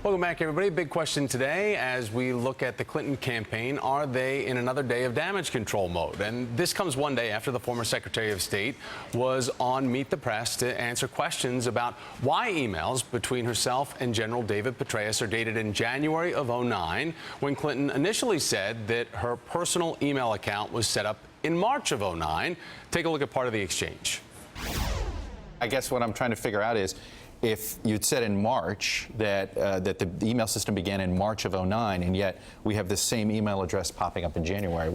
Welcome back, everybody. Big question today as we look at the Clinton campaign. Are they in another day of damage control mode? And this comes one day after the former Secretary of State was on Meet the Press to answer questions about why emails between herself and General David Petraeus are dated in January of '09, when Clinton initially said that her personal email account was set up in March of '09. Take a look at part of the exchange. I guess what I'm trying to figure out is, if you'd said in March that the email system began in March of '09, and yet we have the same email address popping up in January,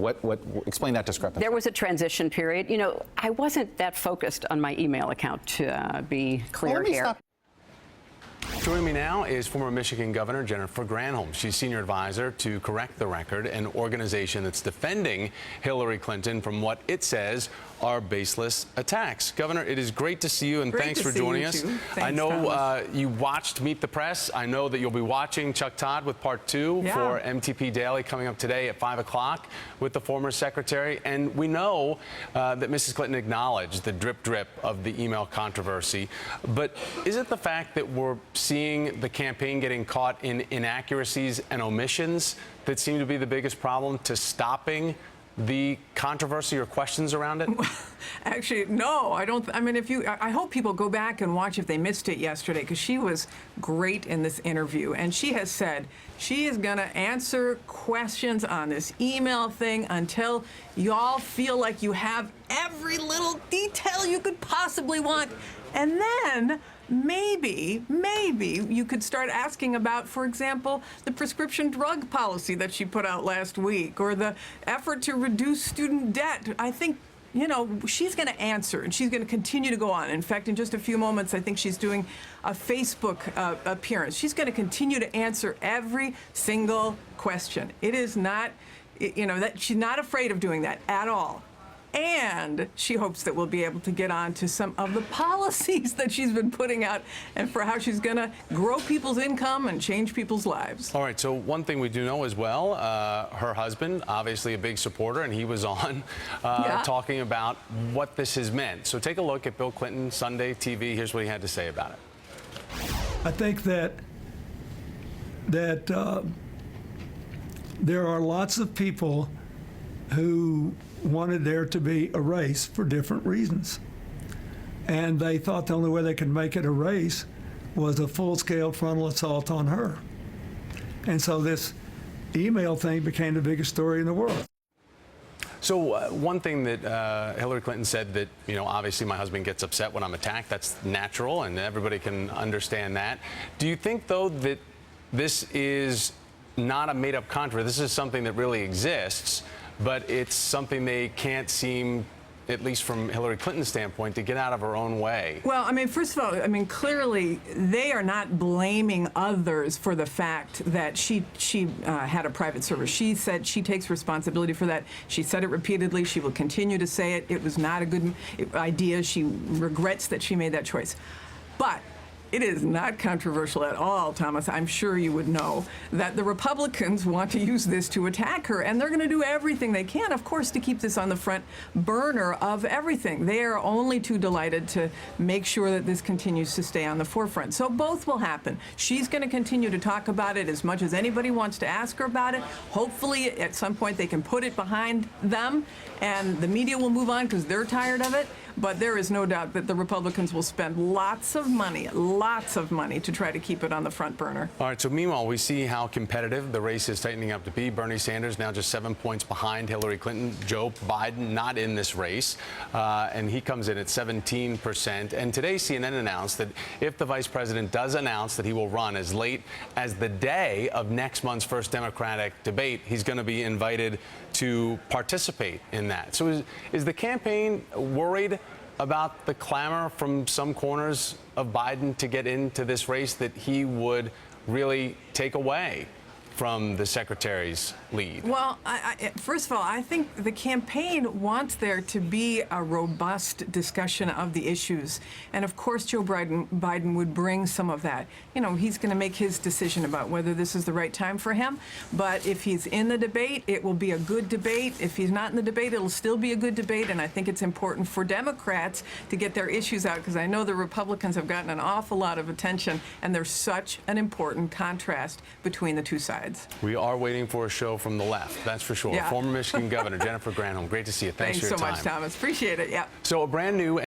explain that discrepancy. There was a transition period. You know, I wasn't that focused on my email account, to be clear here. Joining me now is former Michigan Governor Jennifer Granholm. She's senior advisor to Correct the Record, an organization that's defending Hillary Clinton from what it says are baseless attacks. Governor, it is great to see you, and thanks for joining us. I know you watched Meet the Press. I know that you'll be watching Chuck Todd with Part 2 for MTP Daily coming up today at 5 o'clock with the former secretary. And we know that Mrs. Clinton acknowledged the drip of the email controversy. But is it the fact that we're seeing the campaign getting caught in inaccuracies and omissions that seem to be the biggest problem to stopping the controversy or questions around it? Actually, no, I don't. I mean, I hope people go back and watch if they missed it yesterday, because she was great in this interview. And she has said she is going to answer questions on this email thing until y'all feel like you have every little detail you could possibly want. And then maybe you could start asking about, for example, the prescription drug policy that she put out last week, or the effort to reduce student debt. I think, you know, she's going to answer, and she's going to continue to go on. In fact, in just a few moments, I think she's doing a Facebook appearance. She's going to continue to answer every single question. It is not, you know, that she's not afraid of doing that at all. And she hopes that we'll be able to get on to some of the policies that she's been putting out, and for how she's going to grow people's income and change people's lives. All right, so one thing we do know as well, her husband, obviously a big supporter, and he was on talking about what this has meant. So take a look at Bill Clinton Sunday TV. Here's what he had to say about it. I think that there are lots of people who wanted there to be a race for different reasons. And they thought the only way they could make it a race was a full-scale frontal assault on her. And so this email thing became the biggest story in the world. So one thing that Hillary Clinton said, that, you know, obviously my husband gets upset when I'm attacked. That's natural, and everybody can understand that. Do you think, though, that this is not a made-up controversy? This is something that really exists, but it's something they can't seem, at least from Hillary Clinton's standpoint, to get out of her own way? Well, I mean, first of all, I mean, clearly they are not blaming others for the fact that she had a private server. She said she takes responsibility for that. She said it repeatedly. She will continue to say it. It was not a good idea. She regrets that she made that choice. But it is not controversial at all, Thomas. I'm sure you would know that the Republicans want to use this to attack her, and they're going to do everything they can, of course, to keep this on the front burner of everything. They are only too delighted to make sure that this continues to stay on the forefront. So both will happen. She's going to continue to talk about it as much as anybody wants to ask her about it. Hopefully, at some point, they can put it behind them, and the media will move on because they're tired of it. But there is no doubt that the Republicans will spend lots of money to try to keep it on the front burner. All right, so meanwhile, we see how competitive the race is tightening up to be. Bernie Sanders now just 7 points behind Hillary Clinton. Joe Biden not in this race, and he comes in at 17%. And today, CNN announced that if the vice president does announce that he will run as late as the day of next month's first Democratic debate, he's going to be invited to participate in that. So is the campaign worried about the clamor from some corners of Biden to get into this race, that he would really take away from the secretary's lead? Well, first of all, I think the campaign wants there to be a robust discussion of the issues. And of course, Joe Biden would bring some of that. You know, he's going to make his decision about whether this is the right time for him. But if he's in the debate, it will be a good debate. If he's not in the debate, it'll still be a good debate. And I think it's important for Democrats to get their issues out, because I know the Republicans have gotten an awful lot of attention, and there's such an important contrast between the two sides. We are waiting for a show from the left, that's for sure. Yeah. Former Michigan Governor Jennifer Granholm, great to see you. Thanks for your so time. much, Thomas. Appreciate it. Yeah. So a brand new